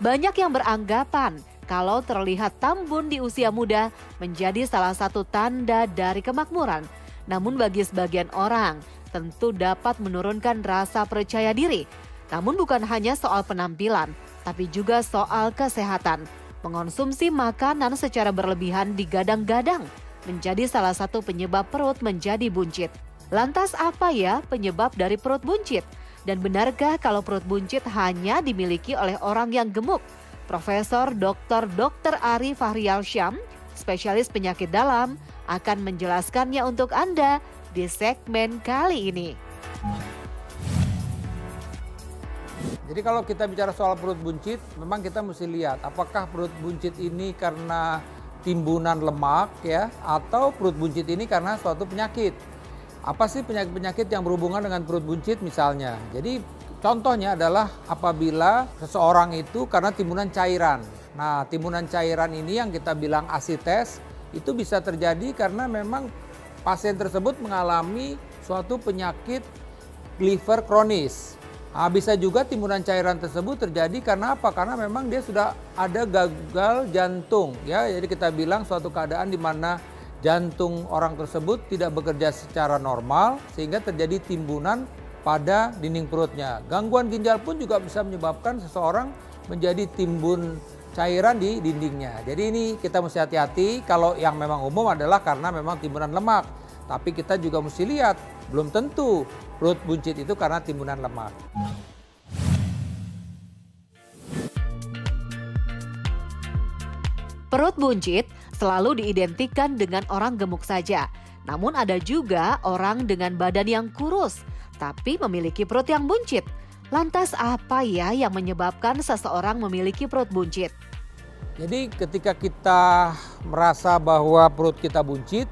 Banyak yang beranggapan kalau terlihat tambun di usia muda menjadi salah satu tanda dari kemakmuran. Namun bagi sebagian orang, tentu dapat menurunkan rasa percaya diri. Namun bukan hanya soal penampilan, tapi juga soal kesehatan. Mengonsumsi makanan secara berlebihan digadang-gadang menjadi salah satu penyebab perut menjadi buncit. Lantas apa ya penyebab dari perut buncit? Dan benarkah kalau perut buncit hanya dimiliki oleh orang yang gemuk? Profesor Dr. Ari Fahrial Syam, spesialis penyakit dalam, akan menjelaskannya untuk Anda di segmen kali ini. Jadi kalau kita bicara soal perut buncit, memang kita mesti lihat apakah perut buncit ini karena timbunan lemak ya, atau perut buncit ini karena suatu penyakit. Apa sih penyakit-penyakit yang berhubungan dengan perut buncit misalnya? Jadi contohnya adalah apabila seseorang itu karena timbunan cairan. Nah, timbunan cairan ini yang kita bilang asites itu bisa terjadi karena memang pasien tersebut mengalami suatu penyakit liver kronis. Nah, bisa juga timbunan cairan tersebut terjadi karena apa? Karena memang dia sudah ada gagal jantung ya. Jadi kita bilang suatu keadaan di mana jantung orang tersebut tidak bekerja secara normal sehingga terjadi timbunan pada dinding perutnya. Gangguan ginjal pun juga bisa menyebabkan seseorang menjadi timbun cairan di dindingnya. Jadi ini kita mesti hati-hati, kalau yang memang umum adalah karena memang timbunan lemak. Tapi kita juga mesti lihat, belum tentu perut buncit itu karena timbunan lemak. Perut buncit selalu diidentikan dengan orang gemuk saja. Namun ada juga orang dengan badan yang kurus, tapi memiliki perut yang buncit. Lantas apa ya yang menyebabkan seseorang memiliki perut buncit? Jadi ketika kita merasa bahwa perut kita buncit,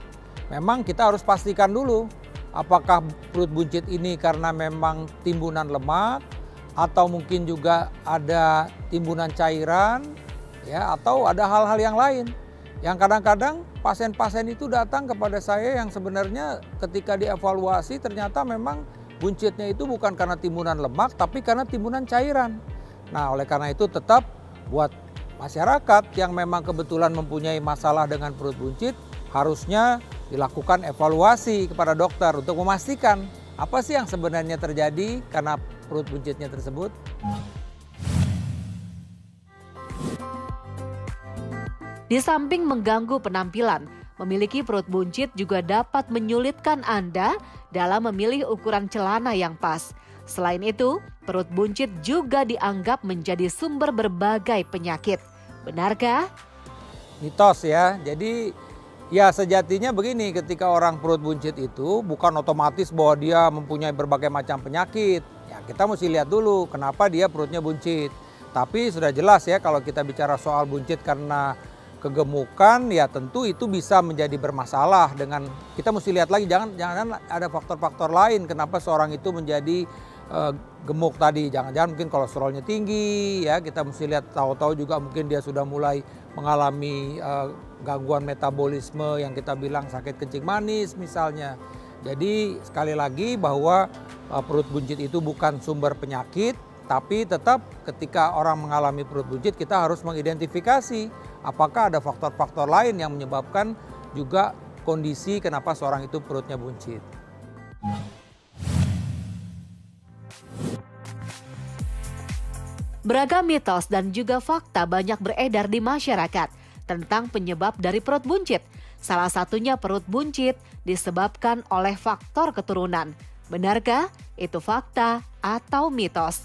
memang kita harus pastikan dulu apakah perut buncit ini karena memang timbunan lemak atau mungkin juga ada timbunan cairan ya, atau ada hal-hal yang lain. Yang kadang-kadang pasien-pasien itu datang kepada saya yang sebenarnya ketika dievaluasi ternyata memang buncitnya itu bukan karena timbunan lemak tapi karena timbunan cairan. Nah, oleh karena itu tetap buat masyarakat yang memang kebetulan mempunyai masalah dengan perut buncit harusnya dilakukan evaluasi kepada dokter untuk memastikan apa sih yang sebenarnya terjadi karena perut buncitnya tersebut. Di samping mengganggu penampilan, memiliki perut buncit juga dapat menyulitkan Anda dalam memilih ukuran celana yang pas. Selain itu, perut buncit juga dianggap menjadi sumber berbagai penyakit. Benarkah? Mitos ya, jadi ya sejatinya begini, ketika orang perut buncit itu bukan otomatis bahwa dia mempunyai berbagai macam penyakit. Ya kita mesti lihat dulu kenapa dia perutnya buncit. Tapi sudah jelas ya kalau kita bicara soal buncit karena kegemukan ya tentu itu bisa menjadi bermasalah dengan kita mesti lihat lagi jangan ada faktor-faktor lain kenapa seorang itu menjadi gemuk tadi. Jangan-jangan mungkin kolesterolnya tinggi ya, kita mesti lihat tahu-tahu juga mungkin dia sudah mulai mengalami gangguan metabolisme yang kita bilang sakit kencing manis misalnya. Jadi sekali lagi bahwa perut buncit itu bukan sumber penyakit, tapi tetap ketika orang mengalami perut buncit kita harus mengidentifikasi apakah ada faktor-faktor lain yang menyebabkan juga kondisi kenapa seorang itu perutnya buncit. Beragam mitos dan juga fakta banyak beredar di masyarakat tentang penyebab dari perut buncit. Salah satunya perut buncit disebabkan oleh faktor keturunan. Benarkah itu fakta atau mitos?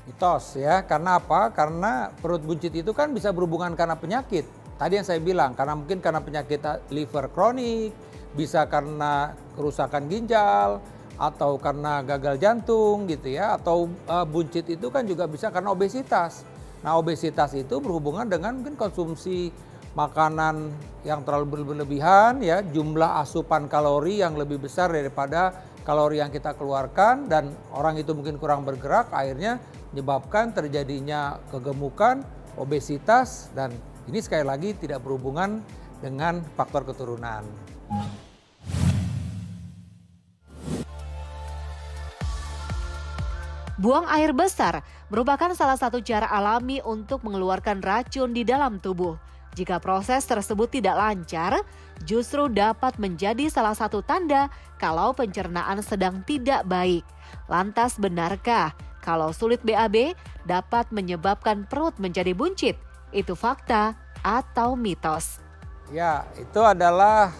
Mitos ya, karena apa? Karena perut buncit itu kan bisa berhubungan karena penyakit. Tadi yang saya bilang, karena mungkin karena penyakit liver kronik, bisa karena kerusakan ginjal, atau karena gagal jantung gitu ya, atau buncit itu kan juga bisa karena obesitas. Nah, obesitas itu berhubungan dengan mungkin konsumsi makanan yang terlalu berlebihan ya, jumlah asupan kalori yang lebih besar daripada kalori yang kita keluarkan, dan orang itu mungkin kurang bergerak, akhirnya menyebabkan terjadinya kegemukan, obesitas, dan ini sekali lagi tidak berhubungan dengan faktor keturunan. Buang air besar merupakan salah satu cara alami untuk mengeluarkan racun di dalam tubuh. Jika proses tersebut tidak lancar, justru dapat menjadi salah satu tanda kalau pencernaan sedang tidak baik. Lantas benarkah kalau sulit BAB dapat menyebabkan perut menjadi buncit? Itu fakta atau mitos? Ya, itu adalah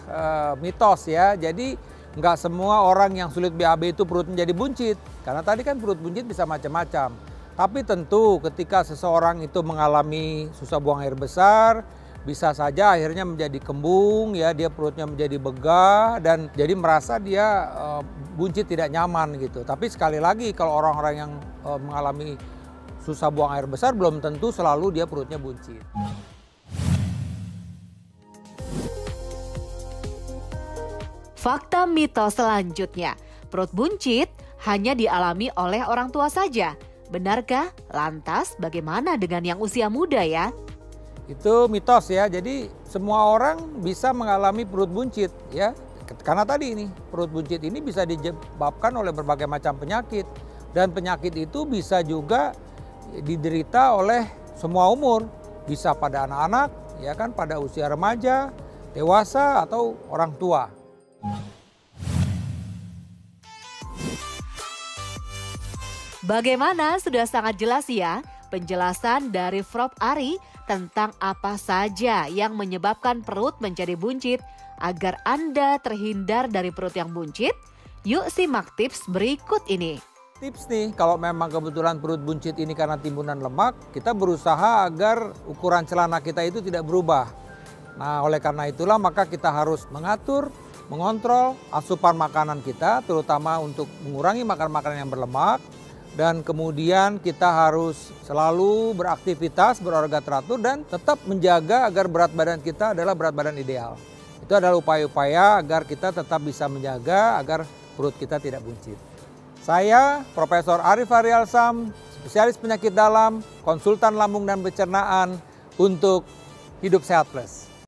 mitos ya. Jadi nggak semua orang yang sulit BAB itu perut menjadi buncit. Karena tadi kan perut buncit bisa macam-macam. Tapi tentu ketika seseorang itu mengalami susah buang air besar, bisa saja akhirnya menjadi kembung ya, dia perutnya menjadi begah dan jadi merasa dia buncit tidak nyaman gitu. Tapi sekali lagi kalau orang-orang yang mengalami susah buang air besar belum tentu selalu dia perutnya buncit. Fakta mitos selanjutnya, perut buncit hanya dialami oleh orang tua saja. Benarkah? Lantas bagaimana dengan yang usia muda ya? Itu mitos ya, jadi semua orang bisa mengalami perut buncit ya. Karena tadi ini, perut buncit ini bisa disebabkan oleh berbagai macam penyakit. Dan penyakit itu bisa juga diderita oleh semua umur. Bisa pada anak-anak, ya kan, pada usia remaja, dewasa atau orang tua. Bagaimana? Sudah sangat jelas ya penjelasan dari Prof. Ari tentang apa saja yang menyebabkan perut menjadi buncit. Agar Anda terhindar dari perut yang buncit, yuk simak tips berikut ini. Tips nih, kalau memang kebetulan perut buncit ini karena timbunan lemak, kita berusaha agar ukuran celana kita itu tidak berubah. Nah, oleh karena itulah maka kita harus mengatur, mengontrol asupan makanan kita, terutama untuk mengurangi makan makanan yang berlemak. Dan kemudian kita harus selalu beraktivitas, berolahraga teratur dan tetap menjaga agar berat badan kita adalah berat badan ideal. Itu adalah upaya-upaya agar kita tetap bisa menjaga agar perut kita tidak buncit. Saya Profesor Arif Arialsam, spesialis penyakit dalam, konsultan lambung dan pencernaan untuk Hidup Sehat Plus.